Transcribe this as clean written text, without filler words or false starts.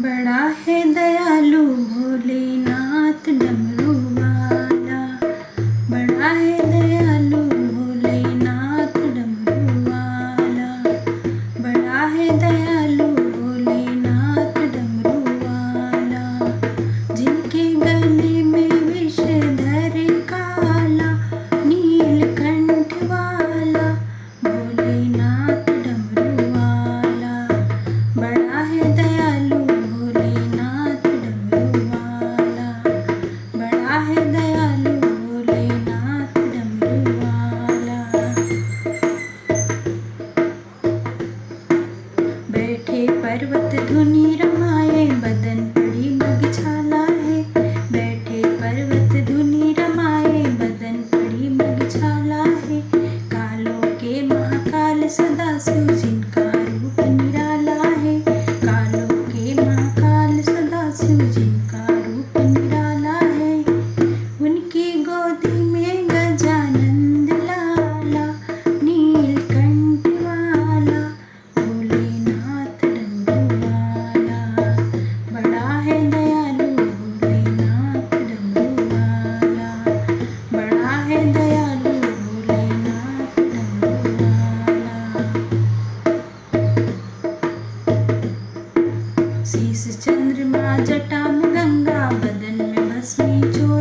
बड़ा है दयालु भोलेनाथ डमरू वाला। बड़ा है दयालु भोलेनाथ डमरू वाला। बड़ा है दयालु भोलेनाथ डमरू वाला। जिनके गले में विषधर काला नीलकंठ वाला भोलेनाथ डमरू वाला। बड़ा है दयालु भोलेनाथ डमरू वाला। बड़ा है दयालु भोलेनाथ डमरू वाला। बैठे पर्वत धुनि रमाए बदन पड़ी मगछाला है। बैठे पर्वत धुनि रमाए बदन पड़ी मगछाला है। कालों के महाकाल सदाशिव जिनका रूप निराला है। कालों के महाकाल सदाशिव जिनका रूप निराला है। उनकी गोदी में गजानंद लाला नीलकंठ वाला भोलेनाथ डमरू वाला। बड़ा है दयालु भोलेनाथ डमरू वाला। बड़ा है दयालु भोलेनाथ डमरू वाला। शीश चंद्रमा जटा में गंगा बदन में भस्मी चोर